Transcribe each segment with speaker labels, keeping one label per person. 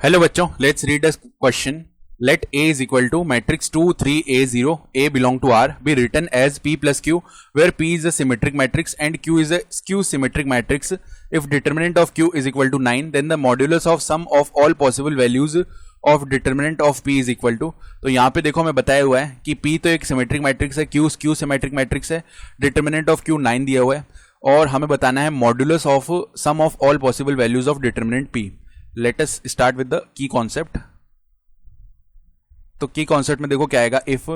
Speaker 1: Hello बच्चों, let's read the question. Let A is equal to matrix 2 3 A 0 A belong to R be written as P plus Q, where P is a symmetric matrix and Q is a skew symmetric matrix. If determinant of Q is equal to 9, then the modulus of sum of all possible values of determinant of P is equal to. तो यहाँ पे देखो मैं बताया हुआ है कि P तो एक सिमेट्रिक मैट्रिक्स है, Q स्क्यू सिमेट्रिक मैट्रिक्स है, डिटर्मिनेंट ऑफ Q 9 दिया हुआ है और हमें बताना है modulus of sum of all possible values of determinant P. Let us start with the key concept. तो की कॉन्सेप्ट में देखो क्या आएगा. If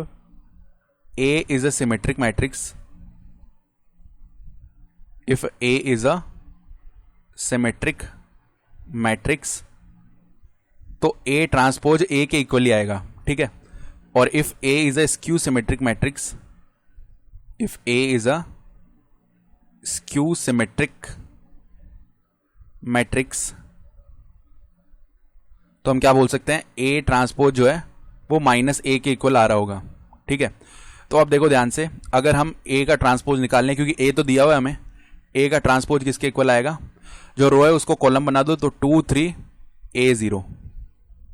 Speaker 1: A is a symmetric matrix, if A is a symmetric matrix तो A transpose A के equally आएगा, ठीक है. और if A is a skew symmetric matrix, if A is a skew symmetric matrix तो हम क्या बोल सकते हैं, ए ट्रांसपोज जो है वो माइनस ए के इक्वल आ रहा होगा, ठीक है. तो अब देखो ध्यान से, अगर हम ए का ट्रांसपोज निकाल लें, क्योंकि ए तो दिया हुआ है हमें, ए का ट्रांसपोज किसके इक्वल आएगा, जो रो है उसको कॉलम बना दो तो 2 3 A 0.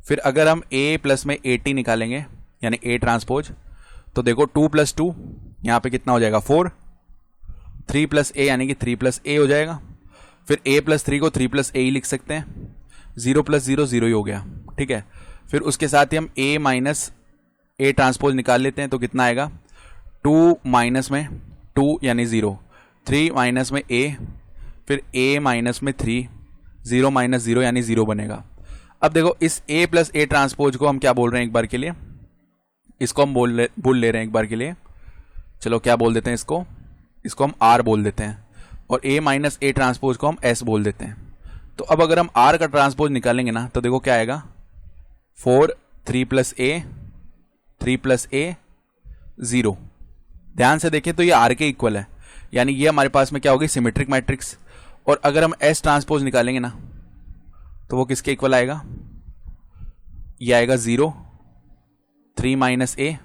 Speaker 1: फिर अगर हम ए प्लस में 80 निकालेंगे यानी ए ट्रांसपोज, तो देखो 2 + 2 यहाँ पे कितना हो जाएगा 4, 3 + A यानी कि 3 + A हो जाएगा. फिर a + 3 को 3 + A ही लिख सकते हैं, 0 + 0 0 ही हो गया, ठीक है. फिर उसके साथ ही हम a माइनस ए ट्रांसपोज निकाल लेते हैं तो कितना आएगा, 2 माइनस में 2 यानी 0, 3 माइनस में a, फिर a माइनस में 3, 0 - 0 यानी 0 बनेगा. अब देखो इस a + A ट्रांसपोज को हम क्या बोल रहे हैं एक बार के लिए, इसको हम बोल ले रहे हैं एक बार के लिए. चलो क्या बोल देते हैं इसको हम R बोल देते हैं और a - A ट्रांसपोज को हम S बोल देते हैं. तो अब अगर हम R का ट्रांसपोज निकालेंगे ना तो देखो क्या आएगा, 4 3 + A 3 + A 0. ध्यान से देखें तो ये R के इक्वल है, यानी ये हमारे पास में क्या होगी, सिमेट्रिक मैट्रिक्स. और अगर हम S ट्रांसपोज निकालेंगे ना तो वो किसके इक्वल आएगा, ये आएगा 0 3 - A,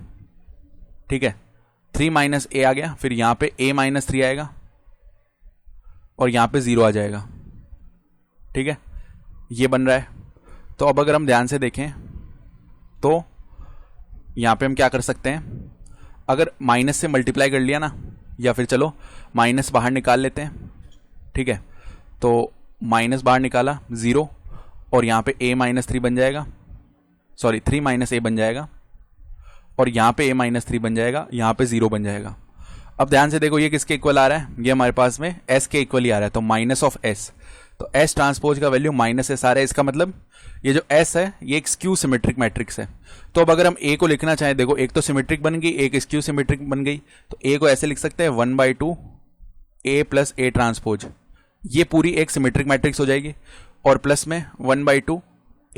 Speaker 1: ठीक है. 3 - A आ गया, फिर यहां पे A - 3 आएगा और यहां पे 0 आ जाएगा, ठीक है. ये बन रहा है. तो अब अगर हम ध्यान से देखें तो यहां पे हम क्या कर सकते हैं, अगर माइनस से मल्टीप्लाई कर लिया ना, या फिर चलो माइनस बाहर निकाल लेते हैं, ठीक है. तो माइनस बाहर निकाला 0 और यहां पे a - 3 बन जाएगा, सॉरी 3 - A बन जाएगा और यहां पे a - 3 बन जाएगा, यहां पे 0 बन जाएगा. अब ध्यान से देखो ये किसके इक्वल आ रहा है, ये हमारे पास में s के इक्वल ही आ रहा है, तो माइनस ऑफ s. तो s ट्रांसपोज का वैल्यू -s आ रहा है. इसका मतलब ये जो s है ये एक स्क्यू सिमेट्रिक मैट्रिक्स है. तो अब अगर हम a को लिखना चाहें, देखो एक तो सिमेट्रिक बन गई, एक स्क्यू सिमेट्रिक बन गई, तो a को ऐसे लिख सकते हैं 1/2 a + A ट्रांसपोज. ये पूरी एक सिमेट्रिक मैट्रिक्स हो जाएगी और प्लस में 1/2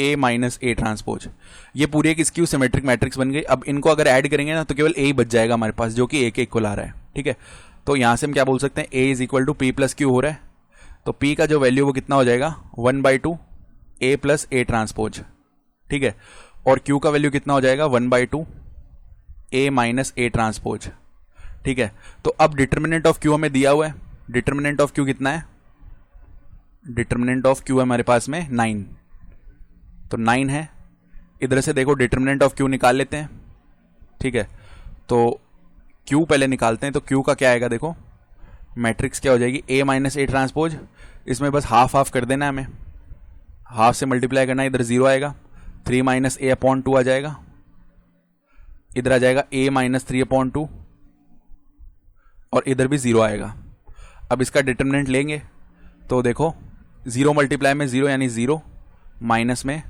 Speaker 1: A - A ट्रांसपोज. ये पूरी एक स्क्यू सिमेट्रिक मैट्रिक्स बन गई. अब इनको अगर ऐड करेंगे ना तो केवल a ही बच जाएगा हमारे पास, जो कि a के इक्वल आ रहा है, ठीक है. तो यहां से हम क्या बोल सकते हैं, a = P + Q हो रहा है. तो P का जो वैल्यू वो कितना हो जाएगा, 1/2 A + A ट्रांसपोज, ठीक है. और Q का वैल्यू कितना हो जाएगा, 1/2 A - A ट्रांसपोज, ठीक है. तो अब डिटर्मिनेंट ऑफ Q हमें दिया हुआ है. डिटर्मिनेंट ऑफ Q कितना है, डिटर्मिनेंट ऑफ Q है हमारे पास में 9, तो 9 है. इधर से देखो डिटर्मिनेंट ऑफ Q निकाल लेते हैं, ठीक है. तो Q पहले निकालते हैं, तो Q का क्या आएगा, देखो मैट्रिक्स क्या हो जाएगी, A - A ट्रांसपोज. इसमें बस हाफ कर देना है हमें, हाफ से मल्टीप्लाई करना है, इधर 0 आएगा, 3 - A/2 आ जाएगा, इधर आ जाएगा A - 3/2 और इधर भी 0 आएगा. अब इसका डिटर्मिनेंट लेंगे तो देखो 0 मल्टीप्लाई में 0 यानी 0, माइनस में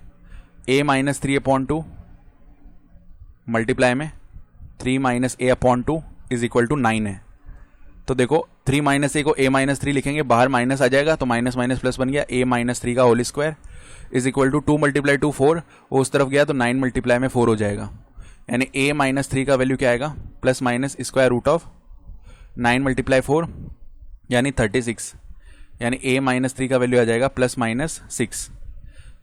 Speaker 1: A - 3/2 मल्टीप्लाई में 3 - A/2 = 9 है. तो देखो 3 - A को A - 3 लिखेंगे, बाहर माइनस आ जाएगा तो माइनस माइनस प्लस बन गया, A - 3 का होल स्क्वायर = 2 × 2 4. वो उस तरफ गया तो 9 मल्टीप्लाई में 4 हो जाएगा, यानी A - 3 का वैल्यू क्या आएगा, +- (9 × 4 यानी 36, यानी A - 3 का वैल्यू आ जाएगा +-6.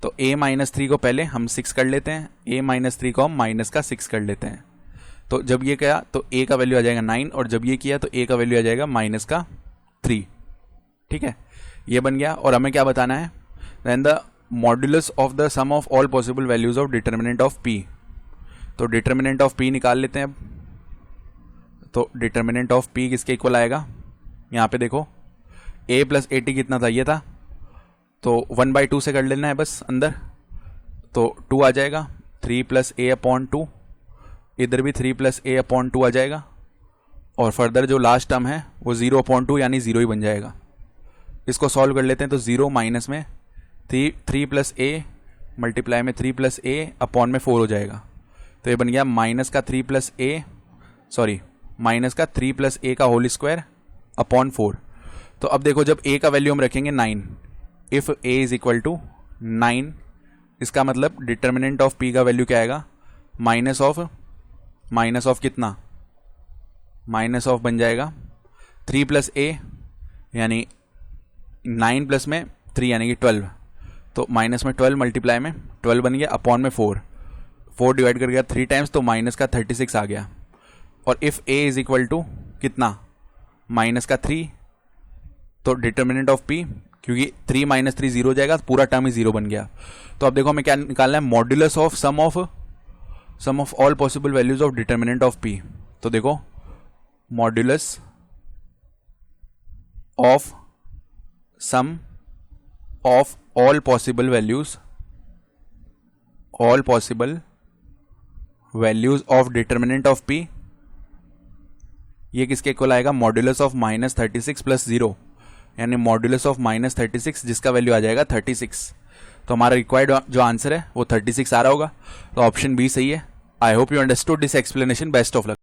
Speaker 1: तो A - 3 को पहले हम 6 कर लेते हैं, A - 3 को हम माइनस का 6 कर लेते हैं. तो जब ये किया तो A का वैल्यू आ जाएगा 9 और जब ये किया तो A का वैल्यू आ जाएगा -3, ठीक है. ये बन गया. और हमें क्या बताना है, then the modulus of the sum of all possible values of determinant of P. तो डिटर्मिनेंट ऑफ पी निकाल लेते हैं अब। तो डिटर्मिनेंट ऑफ पी किसके इक्वल आएगा, यहाँ पे देखो a प्लस ए टी कितना था, ये था, तो 1/2 से कर लेना है बस अंदर, तो 2 आ जाएगा, 3 प्लस ए अपॉन 2, इधर भी 3 प्लस ए अपॉन 2 आ जाएगा, और फर्दर जो लास्ट टर्म है वो 0/2 यानी 0 ही बन जाएगा। इसको सॉल्व कर लेते हैं, तो 0 माइनस में 3 प्लस ए मल्टीप्लाई में 3 प्लस ए अपॉन में 4 हो जाएगा, तो ये बन गया माइनस का 3 प्लस ए का होल स्क्वायर अपॉन 4। तो अब देखो जब a का वैल्यू हम रखेंगे 9, if a is equal to 9, इसका मतलब डिटर्मिनेंट ऑफ p का वैल्यू क्या आएगा, माइनस ऑफ कितना, माइनस ऑफ बन जाएगा 3 प्लस ए यानी 9 प्लस में 3 यानी कि 12, तो माइनस में 12 मल्टीप्लाई में 12 बन गया अपॉन में 4 डिवाइड कर गया 3 टाइम्स, तो माइनस का 36 आ गया। और if a is equal to कितना, माइनस का 3, तो डिटर्मिनेंट ऑफ p, क्योंकि 3 माइनस 3 0 हो जाएगा, पूरा टर्म ही 0 बन गया। तो अब देखो हमें क्या निकालना है, modulus of sum of all possible values of determinant of p। तो देखो modulus of sum of all possible values of determinant of p, ये किसके इक्वल आएगा, मॉड्यूलस ऑफ -36 प्लस 0, यानी मॉड्यूलस ऑफ -36 जिसका वैल्यू आ जाएगा 36। तो हमारा रिक्वायर्ड जो आंसर है वो 36 आ रहा होगा, तो ऑप्शन बी सही है। I hope you understood this explanation. Best of luck.